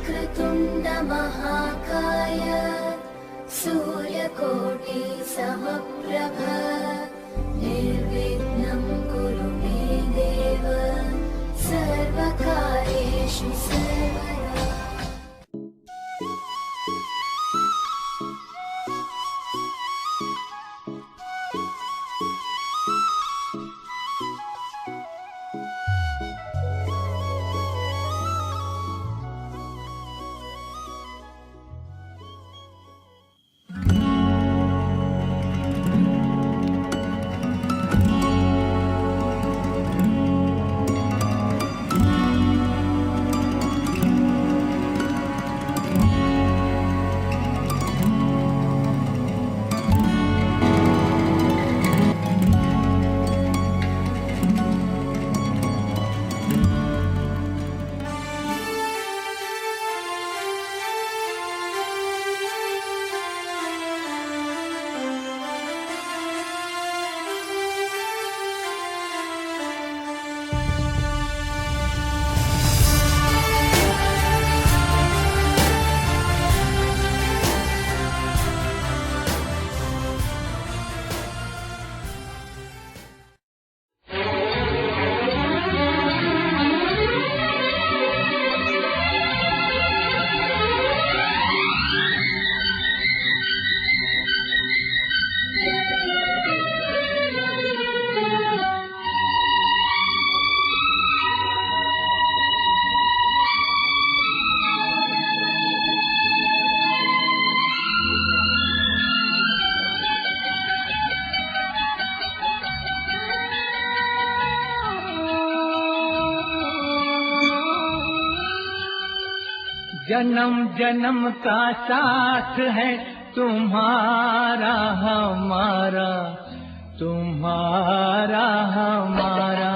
वक्रतुण्ड महाकाय सूर्यकोटि समप्रभ निर्विघ्नं कुरु मे देव सर्वकार्येषु सर्वदा। जन्म जन्म का साथ है तुम्हारा हमारा, तुम्हारा हमारा।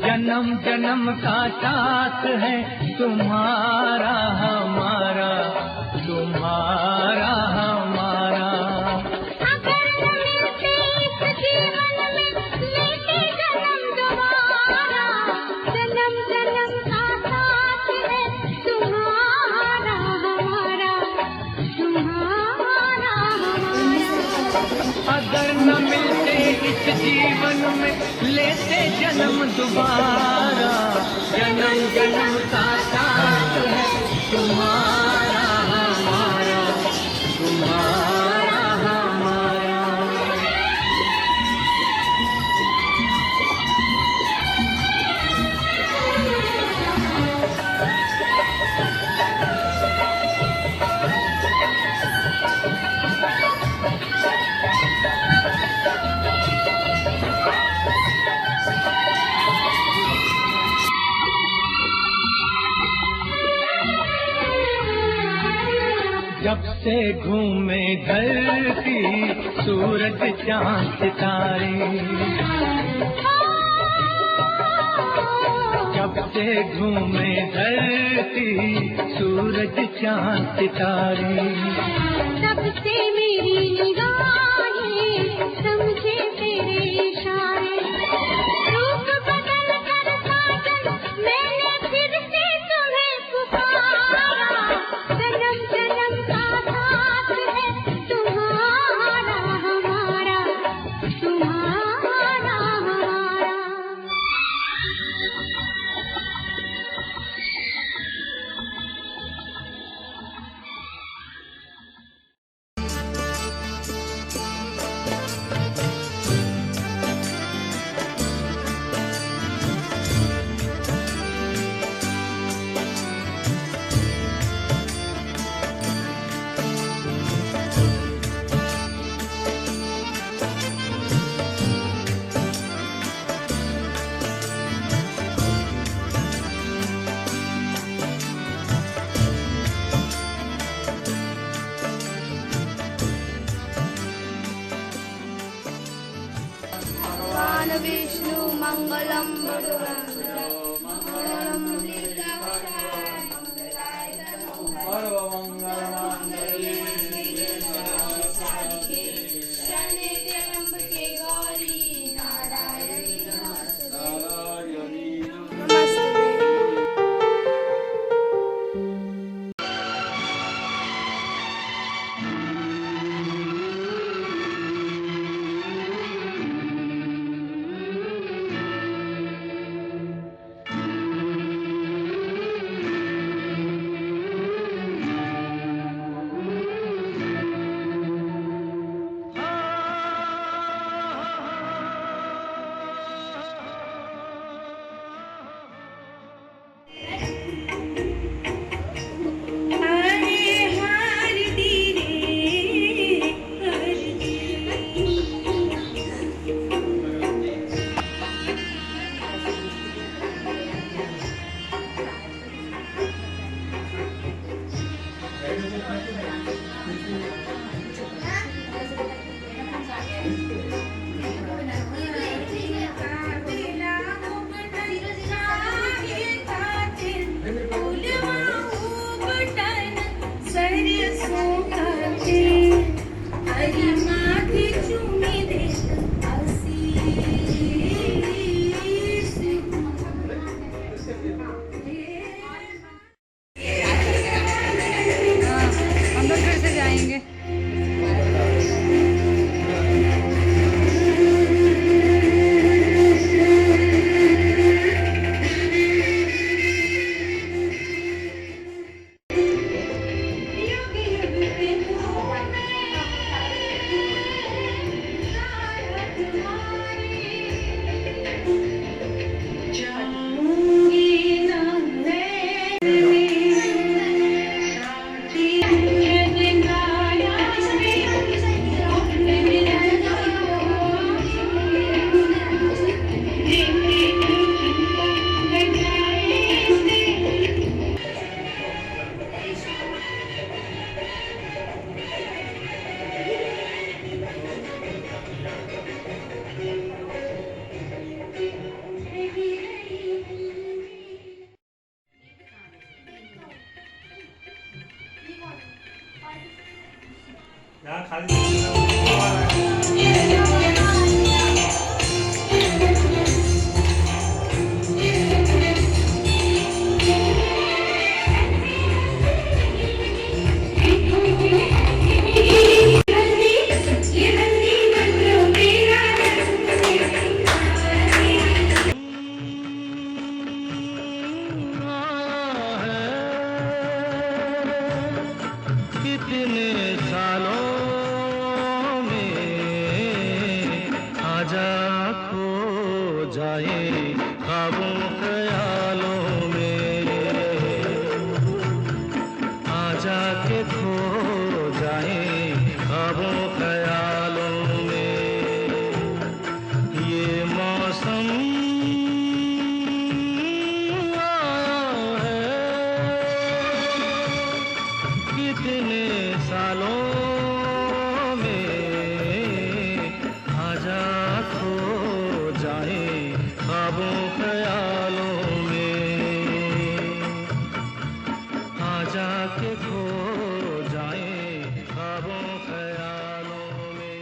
जन्म जन्म का साथ है तुम्हारा हमारा, तुम्हारा हमारा। अगर न मिलते इस जीवन में लेते जन्म दोबारा, जन्म जन्म का साथ है तुम्हारा हमारा, तुम्हारा हमारा। जब से घूमे धरती सूरज चांद सितारे, जब से घूमे धरती सूरज चांद सितारे, तब से मेरी निगाहें समझे तेरे इशारे। रूप बदल कर साजन मैंने फिर से तुम्हें पुकारा। जन्म जन्म का साथ है तुम्हारा हमारा, तुम्हारा हमारा। विष्णु मंगलम नमस्ते। कितने सालों में आजा खो जाए ख्वाबों ख्यालों में, आजा के खो जाए ख्वाबों ख्यालों में। ये मौसम कितने सालों में आजा खो जाए ख्वाबों ख्यालों में, आजा के खो जाए ख्वाबों ख्यालों में।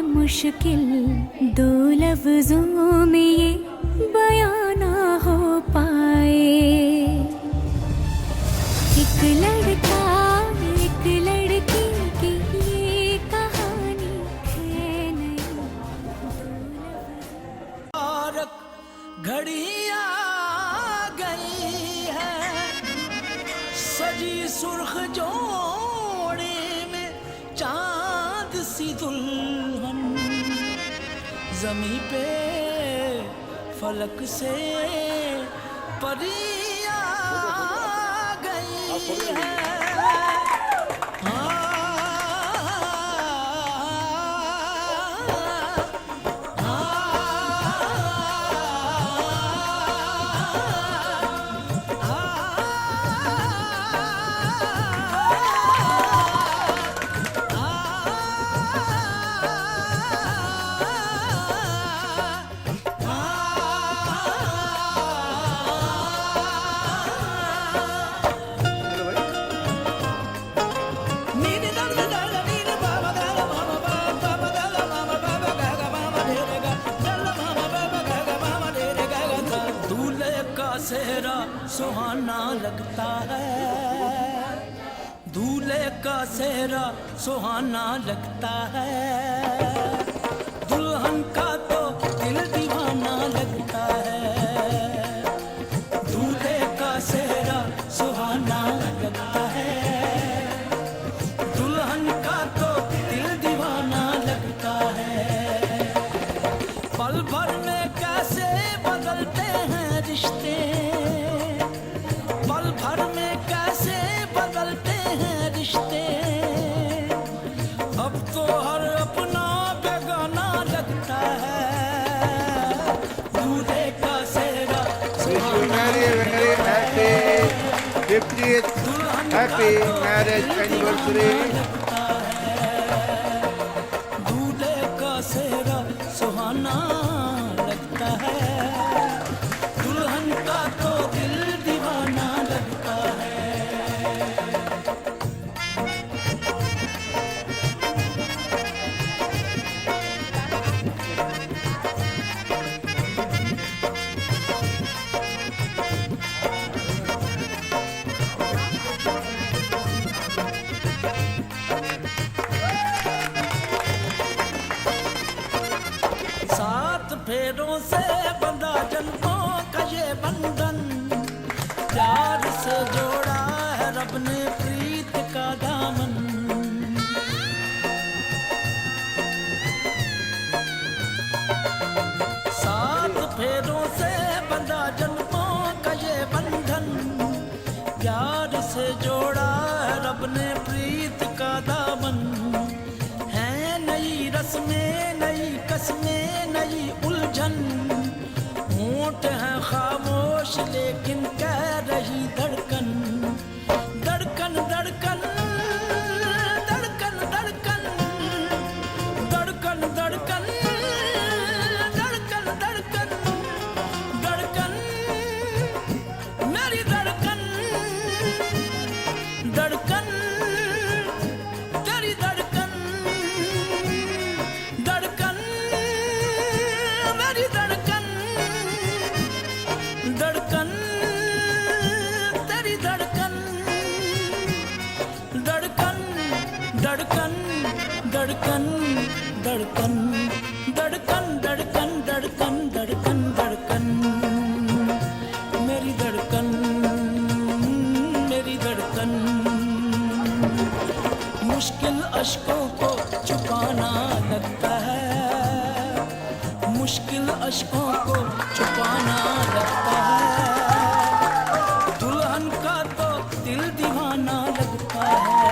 मुश्किल दो लफ्जों में ये बयां ना हो पाए। एक लड़का एक लड़की की ये कहानी है नहीं। घड़ी आ गई है सजी सुर्ख जोड़े में चांद सी दुल्हन, ज़मीं पे फलक से परी आ गई है। सेहरा सुहाना लगता है, दूल्हे का सेहरा सुहाना लगता है, दुल्हन का तो दिल दीवाना लगता है। Happy marriage anniversary. दूल्हे का सेहरा सुहाना लगता है, दुल्हन का तो दिल दीवाना लगता है। सात फेरों से बंधा जन्मों का ये बंधन, प्यार से जोड़ा है रब ने प्रीत का दामन। सात फेरों से बंधा जन्मों का ये बंधन, प्यार से जोड़ा है रब ने प्रीत का दामन। है नई रस्में नई कसमें नई उलझन, होंठ है खामोश लेकिन कह रही धड़कन, धड़कन धड़कन धड़कन धड़कन धड़कन धड़कन धड़कन धड़कन धड़कन मेरी धड़कन, धड़कन तेरी धड़कन, धड़कन मेरी धड़कन, धड़कन तेरी धड़कन, धड़कन धड़कन धड़कन धड़कन धड़कन धड़कन धड़कन धड़कन धड़कन मेरी धड़कन, मेरी धड़कन। मुश्किल अश्कों को छुपाना लगता है, मुश्किल अश्कों को छुपाना लगता है, दुल्हन का तो दिल दीवाना लगता है।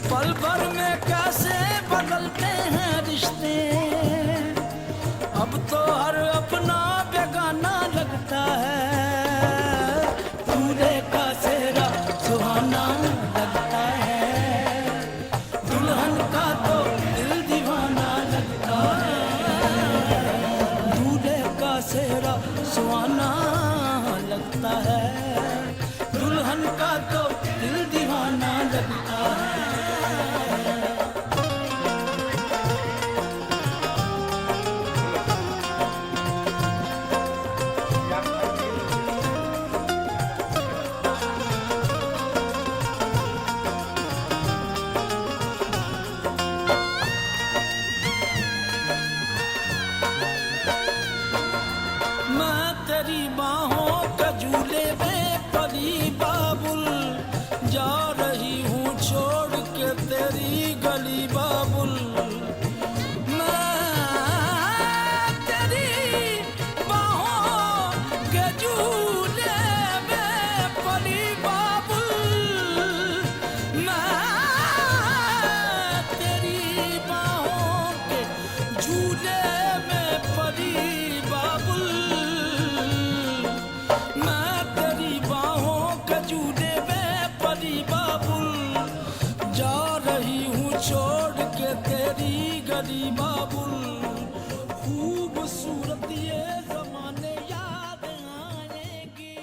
पल भर में कैसे बदलते हैं रिश्ते, अब तो हर अपना बेगाना लगता है, दूल्हे का सेहरा सुहाना लगता है, दुल्हन का तो दिल दीवाना लगता है, दूल्हे का सेहरा सुहाना लगता है, दुल्हन का तो दिल दीवाना लगता है। मैं तेरी बाहों का झूले में परी बाबुल, जा रही हूँ छोड़ के तेरी गली बाबुल। मैं तेरी बाहों के झूले में परी बाबुल, मैं तेरी बाहों के झूले में परी बाबुल, मैं तेरी बाहों के झूले में परी बाबुल, जा रही हूँ छोड़ के तेरी गली बाबुल। खूबसूरत ये जमाने याद आएंगे।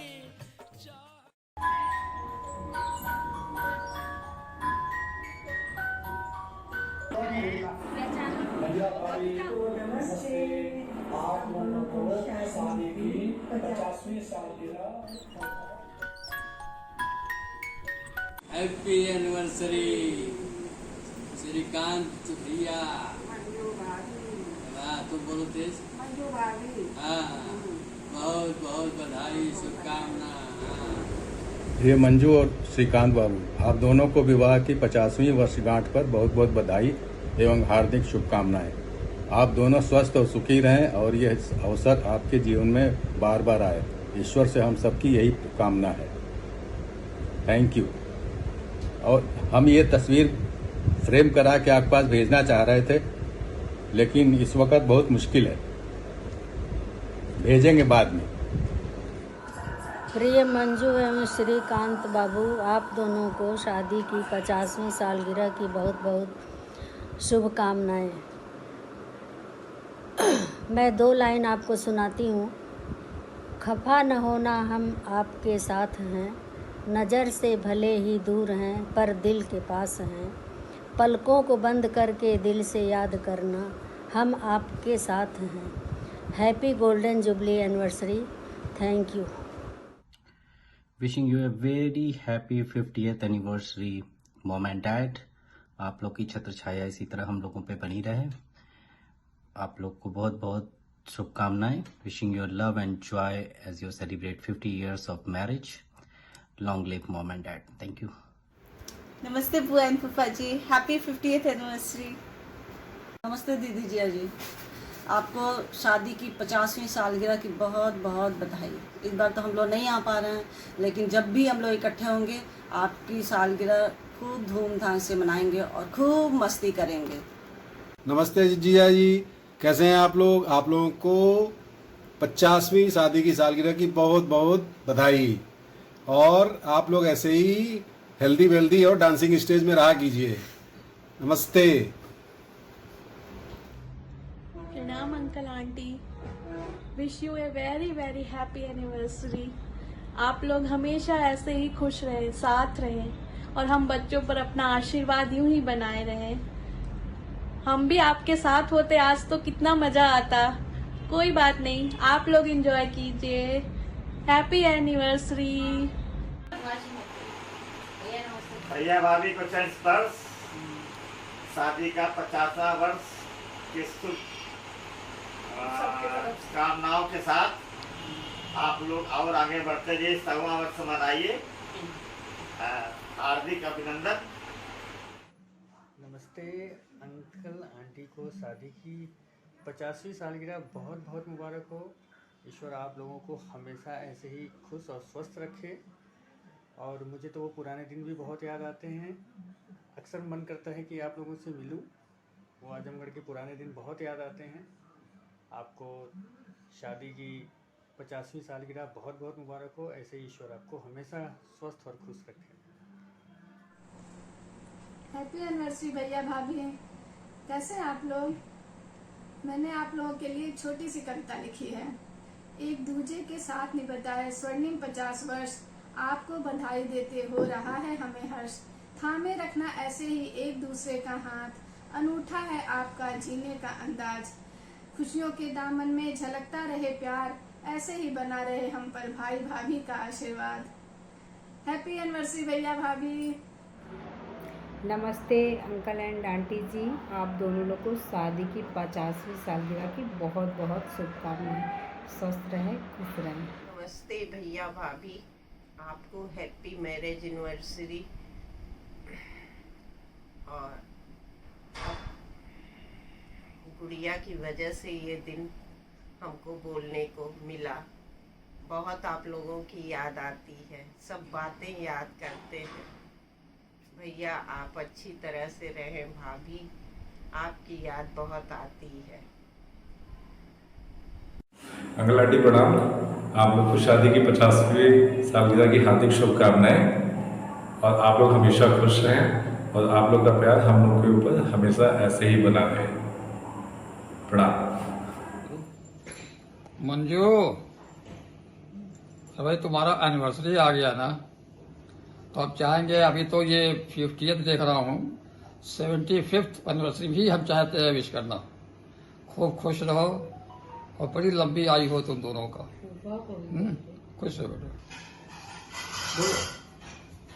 आप लोगों को शादी की 50वीं सालगिरह। हैप्पी एनिवर्सरी श्रीकांत भैया। वाह, तुम बोलो तेज। हाँ, बहुत बहुत बधाई, शुभकामना। ये मंजू और श्रीकांत बाबू, आप दोनों को विवाह की 50वीं वर्षगांठ पर बहुत बहुत बधाई एवं हार्दिक शुभकामनाएं। आप दोनों स्वस्थ और सुखी रहें और यह अवसर आपके जीवन में बार बार आए, ईश्वर से हम सबकी यही कामना है। Thank you. और हम ये तस्वीर फ्रेम करा के आपके पास भेजना चाह रहे थे, लेकिन इस वक्त बहुत मुश्किल है, भेजेंगे बाद में। प्रिय मंजू एवं श्रीकांत बाबू, आप दोनों को शादी की 50वीं सालगिरह की बहुत बहुत शुभकामनाएं। मैं 2 लाइन आपको सुनाती हूँ। खफा न होना, हम आपके साथ हैं, नज़र से भले ही दूर हैं पर दिल के पास हैं। पलकों को बंद करके दिल से याद करना, हम आपके साथ हैं। Happy golden jubilee anniversary. Thank you. Wishing U a very happy 50th anniversary mom and dad. आप लोग की छत्र छाया इसी तरह हम लोगों पे बनी रहे। आप लोग को बहुत बहुत शुभकामनाएं। Wishing your love and joy as you celebrate 50 years of marriage. Long live mom and dad. Thank you. नमस्ते बुआ एंड फूफा जी, हैप्पी 50th एनिवर्सरी। नमस्ते दीदी जिया जी, आपको शादी की 50वीं सालगिरह की बहुत बहुत बधाई। इस बार तो हम लोग नहीं आ पा रहे हैं, लेकिन जब भी हम लोग इकट्ठे होंगे आपकी सालगिरह खूब धूमधाम से मनाएंगे और खूब मस्ती करेंगे। नमस्ते जिया जी, कैसे हैं आप लोग? आप लोगों को 50वीं शादी की सालगिरह की बहुत बहुत बधाई। और आप लोग ऐसे ही हेल्दी वेल्दी और डांसिंग स्टेज में रहा कीजिए। नमस्ते। प्रणाम uncle aunty, wish U a very very happy anniversary. आप लोग हमेशा ऐसे ही खुश रहे, साथ रहे और हम बच्चों पर अपना आशीर्वाद यूं ही बनाए रहे। हम भी आपके साथ होते आज तो कितना मजा आता। कोई बात नहीं, आप लोग एंजॉय कीजिए। Happy anniversary. भैया भाभी को चरण स्पर्श। शादी का 50वां वर्ष के शुभ कामनाओं के साथ आप लोग और आगे बढ़ते रहिए, 100वां वर्ष मनाइए। हार्दिक अभिनंदन। नमस्ते अंकल आंटी को शादी की 50वीं सालगिरह बहुत बहुत मुबारक हो। ईश्वर आप लोगों को हमेशा ऐसे ही खुश और स्वस्थ रखे। और मुझे तो वो पुराने दिन भी बहुत याद आते हैं। अक्सर मन करता है कि आप लोगों से मिलूं। वो आजमगढ़ के पुराने दिन बहुत याद आते हैं। आपको शादी की 50वीं सालगिरह बहुत बहुत मुबारक हो। ऐसे ही ईश्वर आपको हमेशा स्वस्थ और खुश रखे। हैप्पी एनिवर्सरी भैया भाभी, कैसे हैं आप लोग? मैंने आप लोगों के लिए एक छोटी सी कविता लिखी है। एक दूजे के साथ निभाए स्वर्णिम 50 वर्ष, आपको बधाई देते हो रहा है हमें हर्ष। थामे रखना ऐसे ही एक दूसरे का हाथ, अनूठा है आपका जीने का अंदाज। खुशियों के दामन में झलकता रहे प्यार, ऐसे ही बना रहे हम पर भाई भाभी का आशीर्वाद। हैप्पी एनिवर्सरी भैया भाभी। नमस्ते अंकल एंड आंटी जी, आप दोनों लोग को शादी की 50वीं सालगिरह की बहुत बहुत शुभकामनाएं। स्वस्थ रहें, खुश रहें। नमस्ते भैया भाभी, आपको हैप्पी मैरिज एनिवर्सरी। और गुड़िया की वजह से ये दिन हमको बोलने को मिला। बहुत आप लोगों की याद आती है, सब बातें याद करते हैं। भैया आप अच्छी तरह से रहें, भाभी आपकी याद बहुत आती है। अंकल आंटी प्रणाम। आप लोग को शादी की 50वीं सालगिरह की हार्दिक शुभकामनाएं। और आप लोग हमेशा खुश रहें और आप लोग का प्यार हम लोग के ऊपर हमेशा ऐसे ही बना रहे। प्रणाम। मंजू, भाई तुम्हारा एनिवर्सरी आ गया ना, तो अब चाहेंगे, अभी तो ये 50th देख रहा हूँ, 75th एनिवर्सरी भी हम चाहते हैं विश करना। खूब खुश रहो और बड़ी लंबी आयु हो तुम दोनों का। खुश रहो बेटा।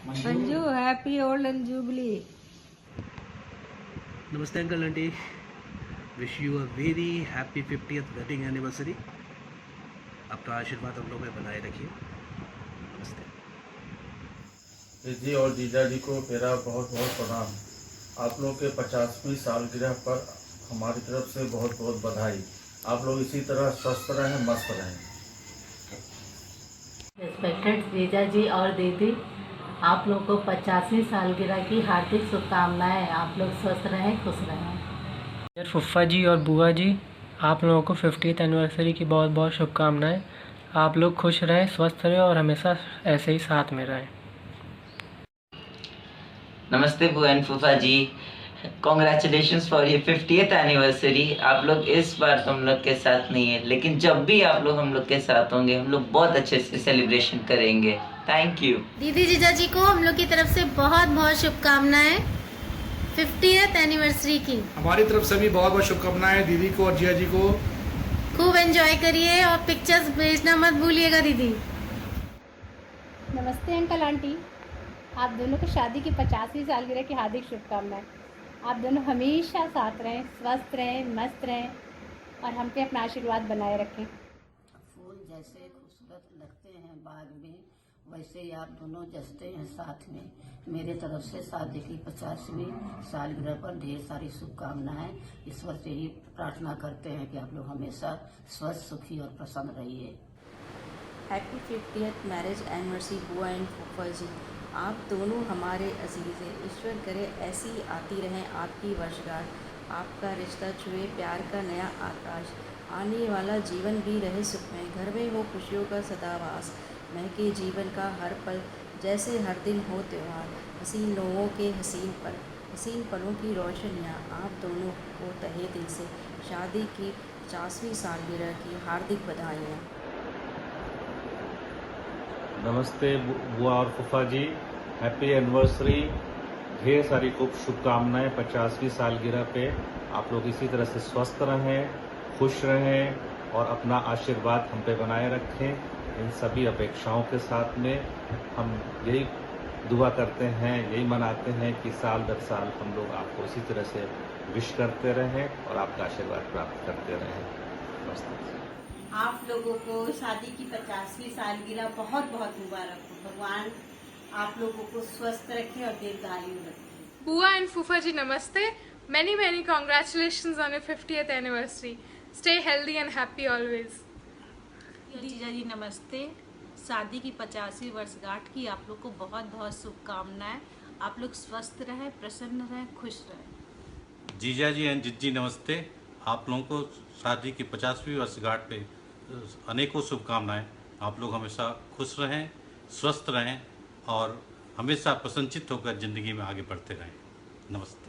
Manju, happy golden jubilee. नमस्ते uncle aunty, wish you a very happy 50th wedding anniversary. आपका आशीर्वाद हम लोग में बनाए रखिए। नमस्ते जी और जीजा जी को मेरा बहुत बहुत प्रणाम। आप लोग के 50वीं सालगिरह पर हमारी तरफ से बहुत बहुत बधाई। आप लोग इसी तरह स्वस्थ रहें, मस्त रहें। रिस्पेक्टेड जीजा जी और दीदी, आप लोग को 50वीं सालगिरह की हार्दिक शुभकामनाएं। आप लोग स्वस्थ रहें, खुश रहें। फुफ्फा जी और बुआ जी, आप लोगों को 50th एनिवर्सरी की बहुत बहुत शुभकामनाएं। आप लोग खुश रहें, स्वस्थ रहें और हमेशा ऐसे ही साथ में रहें। नमस्ते बुआ एंड फूफा जी, कॉन्ग्रेचुलेशंस फॉर ये 50th एनिवर्सरी। आप लोग इस बार तुम लोग के साथ नहीं है, लेकिन जब भी आप लोग हम लोग के साथ होंगे हम लोग बहुत अच्छे से सेलिब्रेशन करेंगे। Thank you. दीदी जीजा जी को हम लोग की तरफ से बहुत बहुत शुभकामनाएं 50th एनिवर्सरी की। हमारी तरफ से भी बहुत बहुत शुभकामनाएं दीदी को और जिया जी को। खूब एंजॉय करिए और पिक्चर्स भेजना मत भूलिएगा दीदी। नमस्ते अंकल आंटी, आप दोनों को शादी की 50वीं सालगिरह की हार्दिक शुभकामनाएं। आप दोनों हमेशा साथ रहें, स्वस्थ रहें, मस्त रहें और हम पे अपना आशीर्वाद बनाए रखें। फूल जैसे खूबसूरत लगते हैं बाग में, वैसे ही आप दोनों जचते हैं साथ में। मेरे तरफ से शादी की 50वीं सालगिरह पर ढेर सारी शुभकामनाएं। ईश्वर से ही प्रार्थना करते हैं कि आप लोग हमेशा स्वस्थ, सुखी और प्रसन्न रहिए। हैप्पी 50th मैरिज एनिवर्सरी बुआ एंड फूफा जी। आप दोनों हमारे अजीज़ हैं, ईश्वर करे ऐसी आती रहें आपकी वर्षगांठ। आपका रिश्ता छुए प्यार का नया आकाश, आने वाला जीवन भी रहे सुखमय। घर में हो खुशियों का सदावास, महके जीवन का हर पल जैसे हर दिन हो त्यौहार। हसीन लोगों के हसीन पल, हसीन पलों की रोशनियाँ। आप दोनों को तहे दिल से शादी की 50वीं सालगिरह की हार्दिक बधाइयाँ। नमस्ते बुआ और फूफा जी, हैप्पी एनिवर्सरी। ढेर सारी खूब शुभकामनाएं 50वीं सालगिरह पे। आप लोग इसी तरह से स्वस्थ रहें, खुश रहें और अपना आशीर्वाद हम पे बनाए रखें। इन सभी अपेक्षाओं के साथ में हम यही दुआ करते हैं, यही मनाते हैं कि साल दर साल हम लोग आपको इसी तरह से विश करते रहें और आपका आशीर्वाद प्राप्त करते रहें। नमस्ते। आप लोगों को शादी की 50वीं सालगिरह बहुत बहुत मुबारक हो। भगवान आप लोगों को स्वस्थ रखे और दीर्घायु रखे। बुआ एंड फूफा जी नमस्ते। many congratulations on your 50th anniversary. Stay healthy and happy always. जीजा जी नमस्ते। शादी की 50वीं वर्षगांठ की आप लोग को बहुत बहुत शुभकामनाएं। आप लोग स्वस्थ रहें, प्रसन्न रहें, खुश रहें। जीजा जी एंड जिज्जी नमस्ते। आप लोगों को शादी की 50वीं वर्षगांठ पे अनेकों शुभकामनाएं। आप लोग हमेशा खुश रहें, स्वस्थ रहें और हमेशा प्रसन्नचित्त होकर ज़िंदगी में आगे बढ़ते रहें। नमस्ते।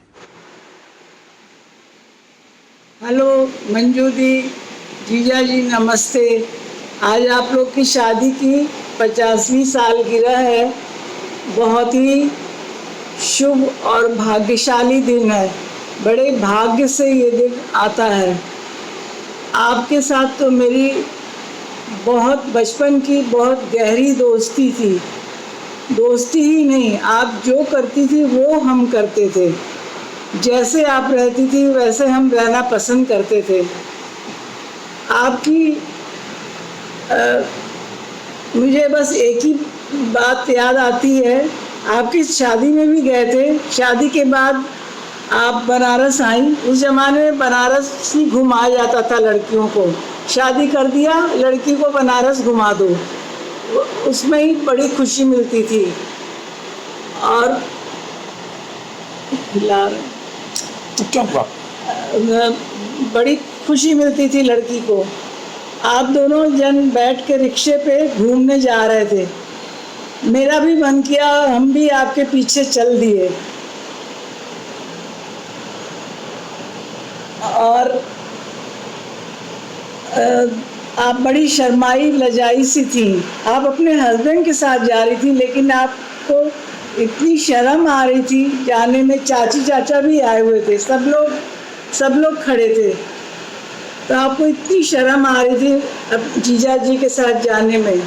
हेलो मंजू दी, जीजा जी नमस्ते। आज आप लोग की शादी की 50वीं सालगिरह है। बहुत ही शुभ और भाग्यशाली दिन है। बड़े भाग्य से ये दिन आता है। आपके साथ तो मेरी बहुत बचपन की बहुत गहरी दोस्ती थी। दोस्ती ही नहीं, आप जो करती थी वो हम करते थे। जैसे आप रहती थी वैसे हम रहना पसंद करते थे। आपकी मुझे बस एक ही बात याद आती है। आपकी शादी में भी गए थे। शादी के बाद आप बनारस आई। उस ज़माने में बनारस ही घुमाया जाता था लड़कियों को। शादी कर दिया, लड़की को बनारस घुमा दो, उसमें ही बड़ी खुशी मिलती थी। और बड़ी खुशी मिलती थी लड़की को। आप दोनों जन बैठ के रिक्शे पे घूमने जा रहे थे। मेरा भी मन किया, हम भी आपके पीछे चल दिए। और आप बड़ी शर्माई लजाई सी थी। आप अपने हस्बैंड के साथ जा रही थी, लेकिन आपको इतनी शर्म आ रही थी जाने में। चाची चाचा भी आए हुए थे, सब लोग खड़े थे, तो आपको इतनी शर्म आ रही थी अब जीजा जी के साथ जाने में।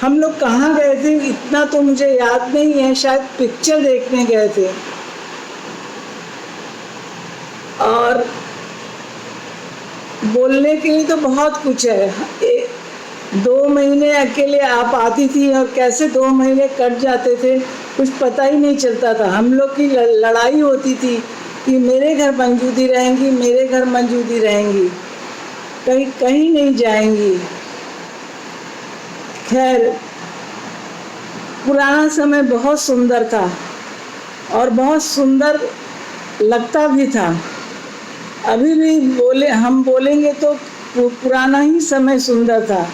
हम लोग कहाँ गए थे इतना तो मुझे याद नहीं है, शायद पिक्चर देखने गए थे। और बोलने के लिए तो बहुत कुछ है। 2 महीने अकेले आप आती थी और कैसे 2 महीने कट जाते थे कुछ पता ही नहीं चलता था। हम लोग की लड़ाई होती थी कि मेरे घर मंजूदी रहेंगी, मेरे घर मंजूदी रहेंगी, कहीं नहीं जाएंगी। खैर, पुराना समय बहुत सुंदर था और बहुत सुंदर लगता भी था। अभी भी हम बोलेंगे तो पुराना ही समय सुंदर था।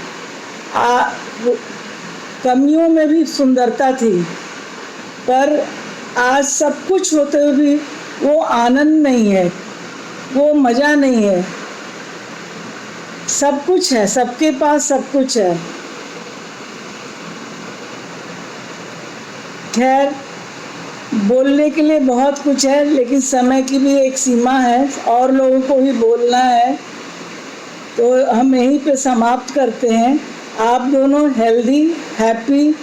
कमियों में भी सुंदरता थी, पर आज सब कुछ होते हुए भी वो आनंद नहीं है, वो मज़ा नहीं है। सब कुछ है, सबके पास सब कुछ है। खैर, बोलने के लिए बहुत कुछ है, लेकिन समय की भी एक सीमा है और लोगों को भी बोलना है, तो हम यहीं पे समाप्त करते हैं। आप दोनों हेल्दी, हैप्पी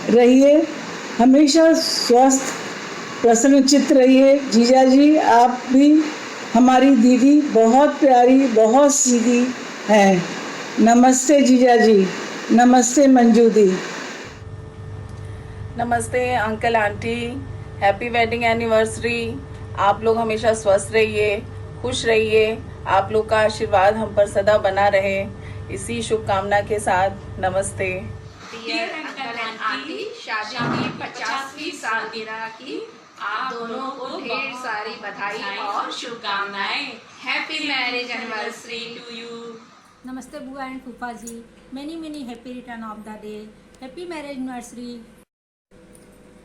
रहिए, हमेशा स्वस्थ प्रसन्नचित्त रहिए। जीजा जी, आप भी हमारी दीदी बहुत प्यारी, बहुत सीधी हैं। नमस्ते जीजा जी, नमस्ते मंजू दी। नमस्ते uncle aunty, happy wedding anniversary. आप लोग हमेशा स्वस्थ रहिए, खुश रहिए, आप लोग का आशीर्वाद हम पर सदा बना रहे, इसी शुभकामना के साथ नमस्ते। डियर अंकल एंड आंटी, शादी की 50वीं सालगिरह की आप दोनों को ढेर सारी बधाई और शुभकामनाएं। Happy marriage anniversary to you. नमस्ते बुआ एंड फूफा जी, many happy return of the day, happy marriage anniversary.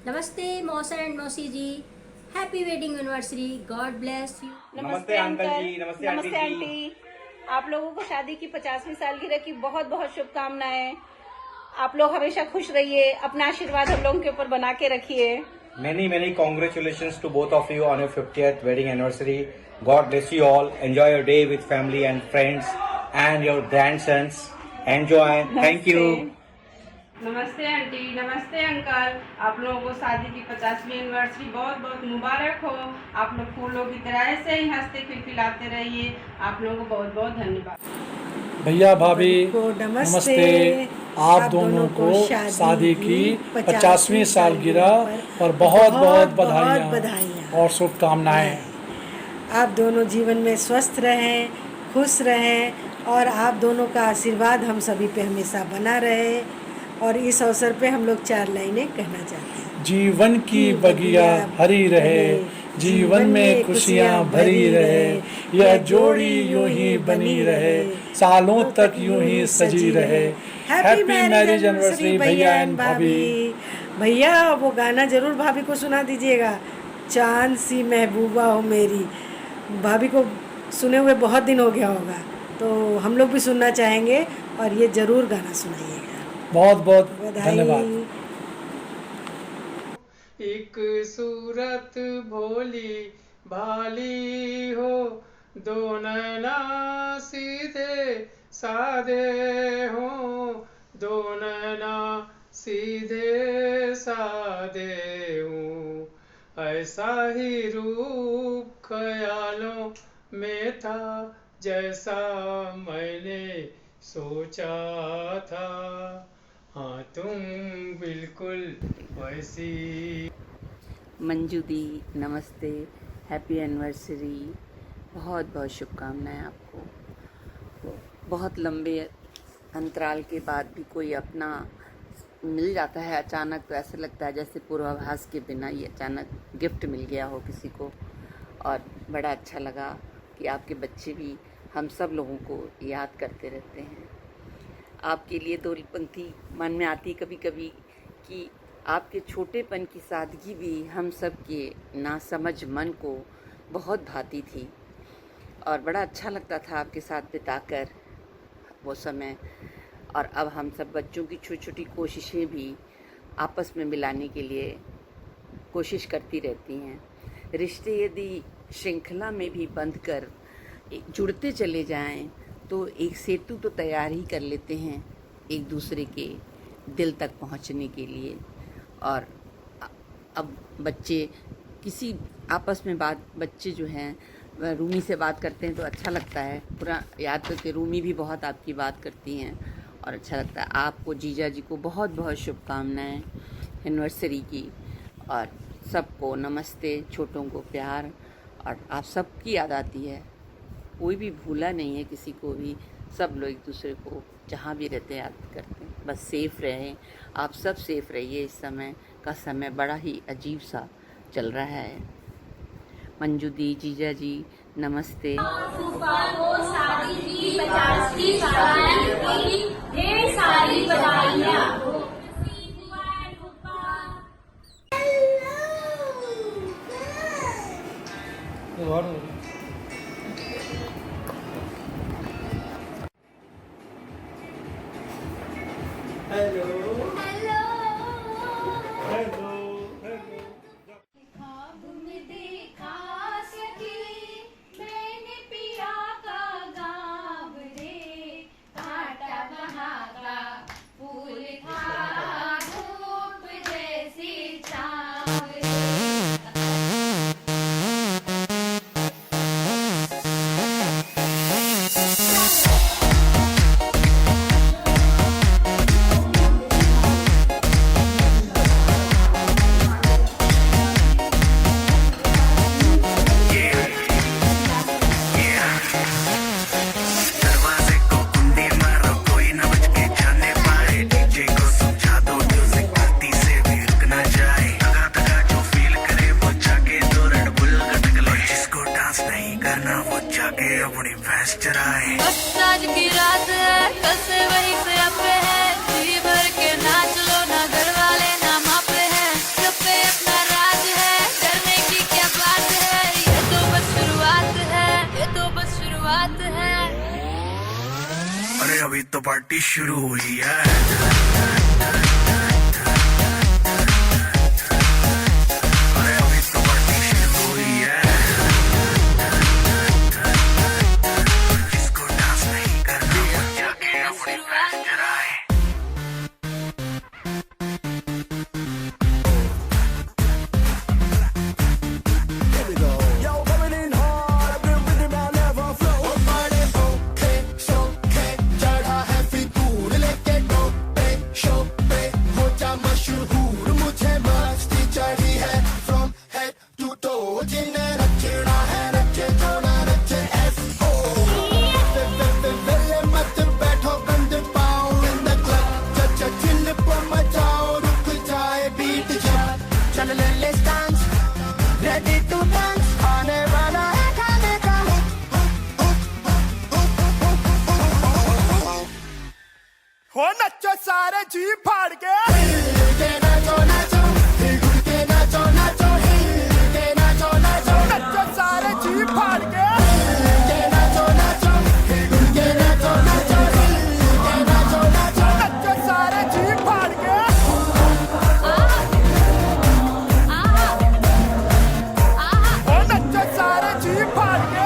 नमस्ते मौसा एंड मौसी जी, happy wedding anniversary, God bless you. नमस्ते अंकल जी, नमस्ते आंटी। आप लोगों को शादी की 50वीं सालगिरह की बहुत बहुत शुभकामनाएं। आप लोग हमेशा खुश रहिए, अपना आशीर्वाद हम लोगों के ऊपर बना के रखिए। Many congratulations to both of you on your 50th wedding anniversary. God bless you all. Enjoy your day with family and friends and your grandsons. Enjoy. Thank you. नमस्ते आंटी, नमस्ते अंकल। आप लोगों को शादी की 50वीं एनिवर्सरी बहुत बहुत मुबारक हो। आप लोग फूलों की तरह ऐसे ही हंसते खिलखिलाते रहिए। आप लोगों को बहुत बहुत धन्यवाद। भैया भाभी नमस्ते। आप दोनों को शादी की 50वीं सालगिरह पर बहुत बहुत बधाइयाँ और शुभकामनाएं। आप दोनों जीवन में स्वस्थ रहें, खुश रहें और आप दोनों का आशीर्वाद हम सभी पे हमेशा बना रहे। और इस अवसर पे हम लोग 4 लाइनें कहना चाहते हैं। जीवन की बगिया हरी रहे, जीवन में खुशियाँ भरी रहे, यह जोड़ी यूं ही बनी रहे, सालों तक यूं ही सजी रहे। हैप्पी मैरिज एनिवर्सरी भैया एंड भाभी। भैया वो गाना जरूर भाभी को सुना दीजिएगा, चांद सी महबूबा हो मेरी। भाभी को सुने हुए बहुत दिन हो गया होगा, तो हम लोग भी सुनना चाहेंगे और ये जरूर गाना सुनाइएगा। बहुत बहुत धन्यवाद। एक सूरत भोली भाली हो, दो नैना सीधे सादे हो, दो नैना सीधे सादे हूँ, ऐसा ही रूप ख्यालों में था जैसा मैंने सोचा था। हाँ तुम बिल्कुल वैसी। मंजू दी नमस्ते, हैप्पी एनिवर्सरी, बहुत बहुत शुभकामनाएं आपको। बहुत लंबे अंतराल के बाद भी कोई अपना मिल जाता है अचानक, तो ऐसा लगता है जैसे पूर्वाभास के बिना ही अचानक गिफ्ट मिल गया हो किसी को। और बड़ा अच्छा लगा कि आपके बच्चे भी हम सब लोगों को याद करते रहते हैं। आपके लिए 2 पंक्ति मन में आती कभी कभी कि आपके छोटेपन की सादगी भी हम सब के नासमझ मन को बहुत भाती थी और बड़ा अच्छा लगता था आपके साथ बिताकर वो समय। और अब हम सब बच्चों की छोटी छोटी कोशिशें भी आपस में मिलाने के लिए कोशिश करती रहती हैं। रिश्ते यदि श्रृंखला में भी बंध कर जुड़ते चले जाएं तो एक सेतु तो तैयार ही कर लेते हैं एक दूसरे के दिल तक पहुंचने के लिए। और अब बच्चे किसी आपस में बच्चे जो हैं रूमी से बात करते हैं तो अच्छा लगता है, पूरा याद करके। रूमी भी बहुत आपकी बात करती हैं और अच्छा लगता है। आपको जीजा जी को बहुत बहुत शुभकामनाएं एनिवर्सरी की, और सबको नमस्ते, छोटों को प्यार। और आप सबकी याद आती है, कोई भी भूला नहीं है किसी को भी, सब लोग एक दूसरे को जहाँ भी रहते हैं याद करते हैं। बस सेफ़ रहें, आप सब सेफ़ रहिए। इस समय का समय बड़ा ही अजीब सा चल रहा है। मंजू दी, जीजा जी नमस्ते। फूफा को शादी की 50वीं सालगिरह की ढेर सारी बधाइयाँ। ख्वाब में देखा सखी मैंने पिया का गाँव रे, कांटा वहाँ का फूल था धूप जैसी छाँव रे। आज की रात है कल से वही से अपे है, जी भर के नाच लो ना घर वाले ना मापे हैं, सब पे अपना राज है डरने की क्या बात है, ये तो बस शुरुआत है, ये तो बस शुरुआत है। अरे अभी तो पार्टी शुरू हुई है। हो नचो सारे जी फाड़ के नचो सारे जी फाड़ के नचो सारे जी फाड़ के हो नचो सारे जी फाड़ के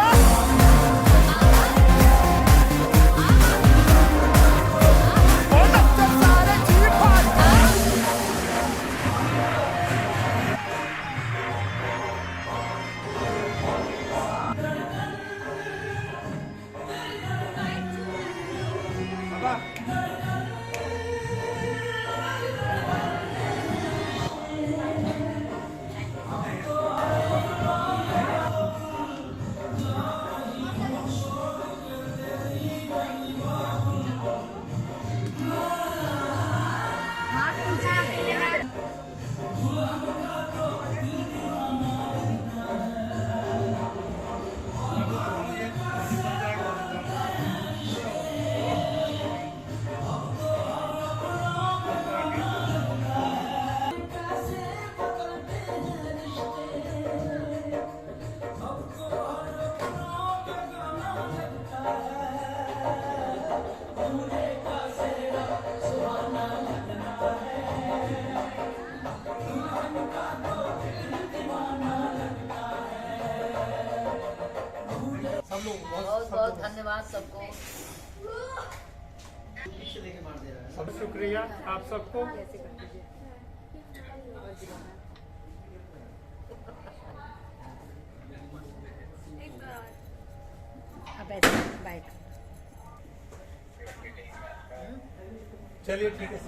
बहुत बहुत धन्यवाद सबको। बहुत शुक्रिया आप सबको। बाइक चलिए ठीक है।